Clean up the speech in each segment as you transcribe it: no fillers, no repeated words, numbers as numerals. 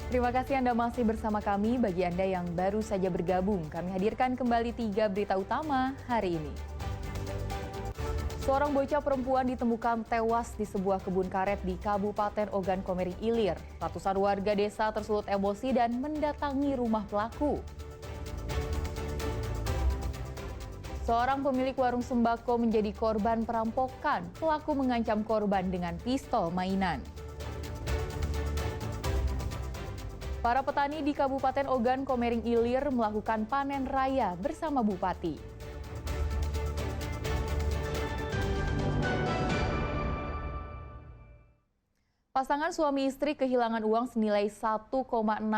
Terima kasih Anda masih bersama kami. Bagi Anda yang baru saja bergabung, kami hadirkan kembali 3 berita utama hari ini. Seorang bocah perempuan ditemukan tewas di sebuah kebun karet di Kabupaten Ogan Komering Ilir. Ratusan warga desa tersulut emosi dan mendatangi rumah pelaku. Seorang pemilik warung sembako menjadi korban perampokan. Pelaku mengancam korban dengan pistol mainan. Para petani di Kabupaten Ogan Komering Ilir melakukan panen raya bersama Bupati. Pasangan suami istri kehilangan uang senilai 1,6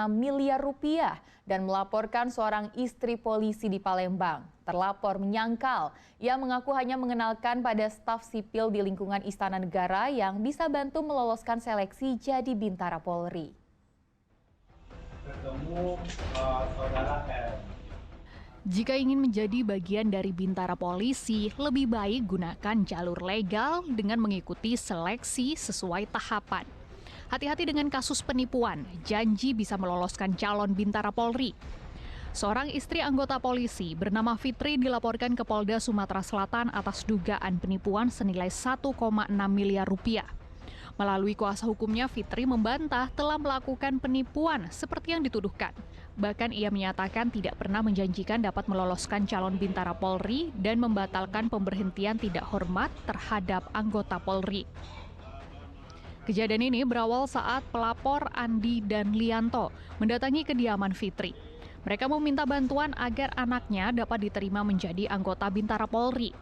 miliar rupiah dan melaporkan seorang istri polisi di Palembang. Terlapor menyangkal, ia mengaku hanya mengenalkan pada staf sipil di lingkungan Istana Negara yang bisa bantu meloloskan seleksi jadi Bintara Polri. Saudara R. Jika ingin menjadi bagian dari Bintara Polisi, lebih baik gunakan jalur legal dengan mengikuti seleksi sesuai tahapan. Hati-hati dengan kasus penipuan, janji bisa meloloskan calon Bintara Polri. Seorang istri anggota polisi bernama Fitri dilaporkan ke Polda Sumatera Selatan atas dugaan penipuan senilai 1,6 miliar rupiah. Melalui kuasa hukumnya, Fitri membantah telah melakukan penipuan seperti yang dituduhkan. Bahkan ia menyatakan tidak pernah menjanjikan dapat meloloskan calon Bintara Polri dan membatalkan pemberhentian tidak hormat terhadap anggota Polri. Kejadian ini berawal saat pelapor Andi dan Lianto mendatangi kediaman Fitri. Mereka meminta bantuan agar anaknya dapat diterima menjadi anggota Bintara Polri.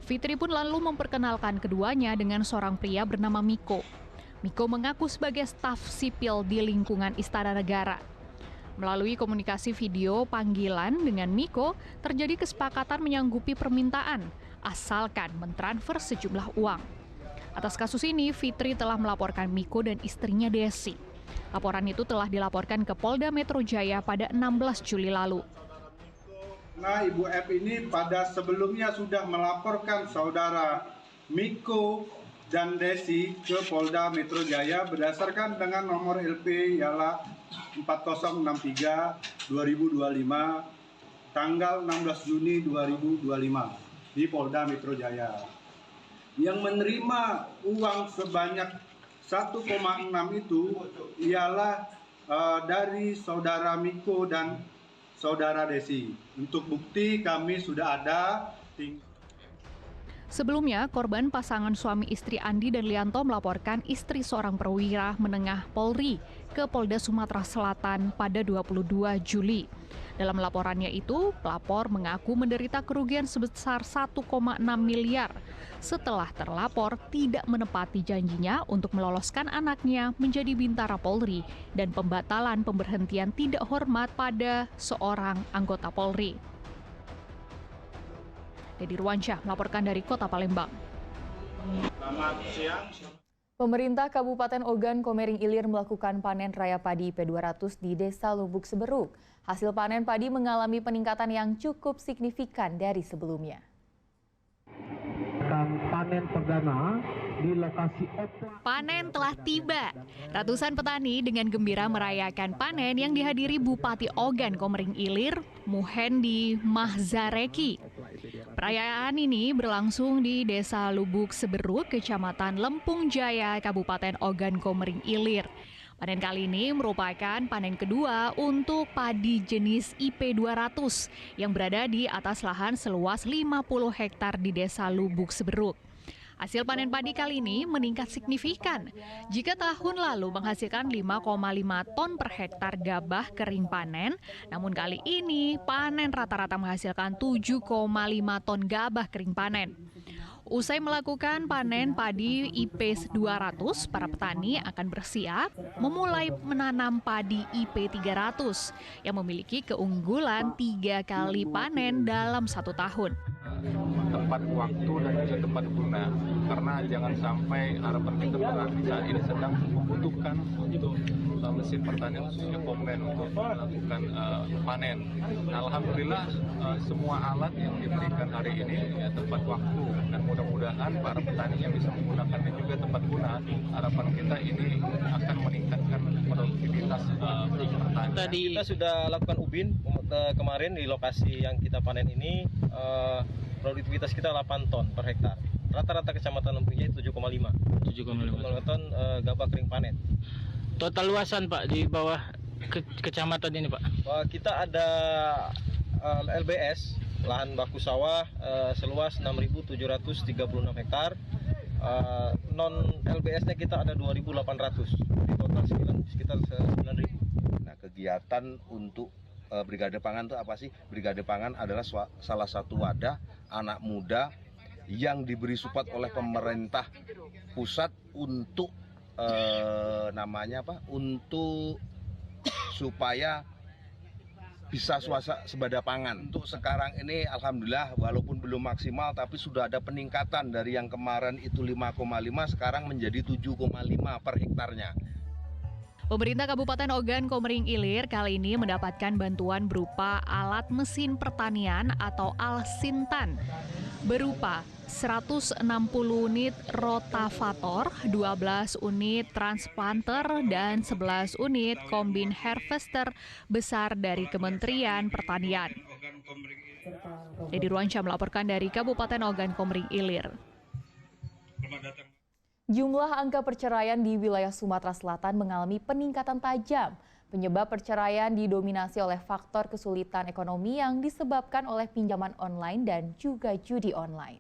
Fitri pun lalu memperkenalkan keduanya dengan seorang pria bernama Miko. Miko mengaku sebagai staf sipil di lingkungan Istana Negara. Melalui komunikasi video panggilan dengan Miko, terjadi kesepakatan menyanggupi permintaan, asalkan mentransfer sejumlah uang. Atas kasus ini, Fitri telah melaporkan Miko dan istrinya Desi. Laporan itu telah dilaporkan ke Polda Metro Jaya pada 16 Juli lalu. Nah, Ibu F ini pada sebelumnya sudah melaporkan saudara Miko dan Desi ke Polda Metro Jaya berdasarkan dengan nomor LP ialah 4063 2025 tanggal 16 Juni 2025 di Polda Metro Jaya. Yang menerima uang sebanyak 1,6 itu ialah dari saudara Miko dan saudara Desi. Untuk bukti kami sudah ada. Sebelumnya, korban pasangan suami istri Andi dan Lianto melaporkan istri seorang perwira menengah Polri ke Polda Sumatera Selatan pada 22 Juli. Dalam laporannya itu, pelapor mengaku menderita kerugian sebesar 1,6 miliar setelah terlapor tidak menepati janjinya untuk meloloskan anaknya menjadi Bintara Polri dan pembatalan pemberhentian tidak hormat pada seorang anggota Polri. Dedi Ruansyah melaporkan dari Kota Palembang. Selamat siang. Pemerintah Kabupaten Ogan Komering Ilir melakukan panen raya padi IP200 di Desa Lubuk Seberuk. Hasil panen padi mengalami peningkatan yang cukup signifikan dari sebelumnya. Panen perdana di lokasi Panen telah tiba. Ratusan petani dengan gembira merayakan panen yang dihadiri Bupati Ogan Komering Ilir, Muhendi Mahzareki. Perayaan ini berlangsung di Desa Lubuk Seberuk, Kecamatan Lempung Jaya, Kabupaten Ogan Komering Ilir. Panen kali ini merupakan panen kedua untuk padi jenis IP200 yang berada di atas lahan seluas 50 hektar di Desa Lubuk Seberuk. Hasil panen padi kali ini meningkat signifikan. Jika tahun lalu menghasilkan 5,5 ton per hektar gabah kering panen, namun kali ini panen rata-rata menghasilkan 7,5 ton gabah kering panen. Usai melakukan panen padi IP200, para petani akan bersiap memulai menanam padi IP300 yang memiliki keunggulan 3 kali panen dalam 1 tahun. Tepat waktu dan juga tepat guna, karena jangan sampai harapan kita petani saat ini sedang membutuhkan untuk mesin pertanian khususnya kombain untuk melakukan panen. Nah, alhamdulillah semua alat yang diberikan hari ini ya, tepat waktu, dan mudah-mudahan para petani yang bisa menggunakannya juga tepat guna. Harapan kita ini akan meningkatkan produktivitas pertanian. Kita sudah lakukan ubin kemarin di lokasi yang kita panen ini, produktivitas kita 8 ton per hektar. Rata-rata kecamatan Lempuja itu 7,5 ton gabah kering panen. Total luasan Pak di bawah kecamatan ini Pak? Kita ada LBS, lahan baku sawah seluas 6.736 hektar. Non LBS-nya kita ada 2.800. Di total sekitar 9.000. Nah, kegiatan untuk Brigade Pangan itu apa sih? Brigade Pangan adalah salah satu wadah anak muda yang diberi support oleh pemerintah pusat untuk untuk supaya bisa swasembada pangan. Untuk sekarang ini alhamdulillah walaupun belum maksimal tapi sudah ada peningkatan dari yang kemarin itu 5,5 sekarang menjadi 7,5 per hektarnya. Pemerintah Kabupaten Ogan Komering Ilir kali ini mendapatkan bantuan berupa alat mesin pertanian atau Alsintan berupa 160 unit rotavator, 12 unit transplanter, dan 11 unit kombin harvester besar dari Kementerian Pertanian. Dedi Ruansyah melaporkan dari Kabupaten Ogan Komering Ilir. Jumlah angka perceraian di wilayah Sumatera Selatan mengalami peningkatan tajam. Penyebab perceraian didominasi oleh faktor kesulitan ekonomi yang disebabkan oleh pinjaman online dan juga judi online.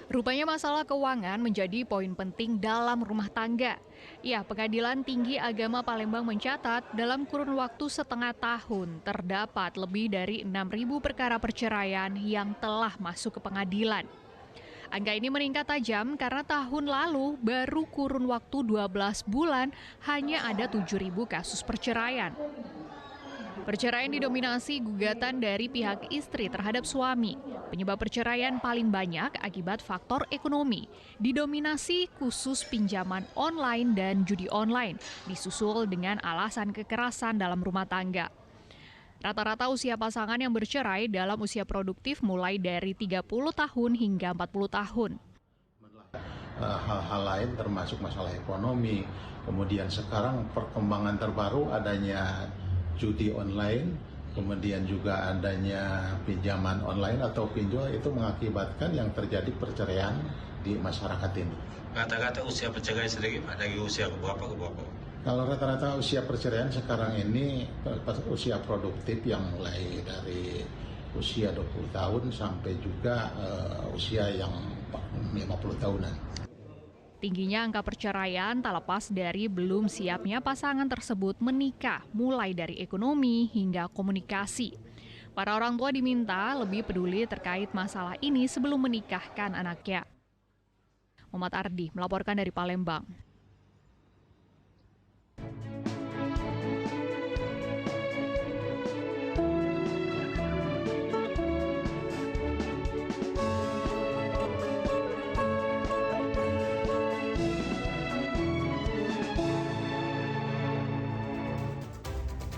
Rupanya masalah keuangan menjadi poin penting dalam rumah tangga. Ya, Pengadilan Tinggi Agama Palembang mencatat dalam kurun waktu setengah tahun terdapat lebih dari 6.000 perkara perceraian yang telah masuk ke pengadilan. Angka ini meningkat tajam karena tahun lalu baru kurun waktu 12 bulan hanya ada 7.000 kasus perceraian. Perceraian didominasi gugatan dari pihak istri terhadap suami. Penyebab perceraian paling banyak akibat faktor ekonomi, didominasi khusus pinjaman online dan judi online, disusul dengan alasan kekerasan dalam rumah tangga. Rata-rata usia pasangan yang bercerai dalam usia produktif mulai dari 30 tahun hingga 40 tahun. Hal-hal lain termasuk masalah ekonomi, kemudian sekarang perkembangan terbaru adanya judi online, kemudian juga adanya pinjaman online atau pinjol, itu mengakibatkan yang terjadi perceraian di masyarakat ini. Kata-kata usia perceraian sedikit, dari usia ke berapa? Kalau rata-rata usia perceraian sekarang ini usia produktif yang mulai dari usia 20 tahun sampai juga usia yang 50 tahunan. Tingginya angka perceraian tak lepas dari belum siapnya pasangan tersebut menikah, mulai dari ekonomi hingga komunikasi. Para orang tua diminta lebih peduli terkait masalah ini sebelum menikahkan anaknya. Muhammad Ardi melaporkan dari Palembang.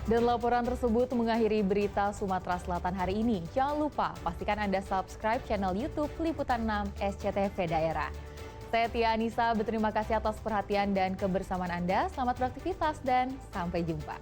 Dan laporan tersebut mengakhiri berita Sumatera Selatan hari ini. Jangan lupa pastikan Anda subscribe channel YouTube Liputan 6 SCTV Daerah. Saya Tia Anissa, berterima kasih atas perhatian dan kebersamaan Anda. Selamat beraktivitas dan sampai jumpa.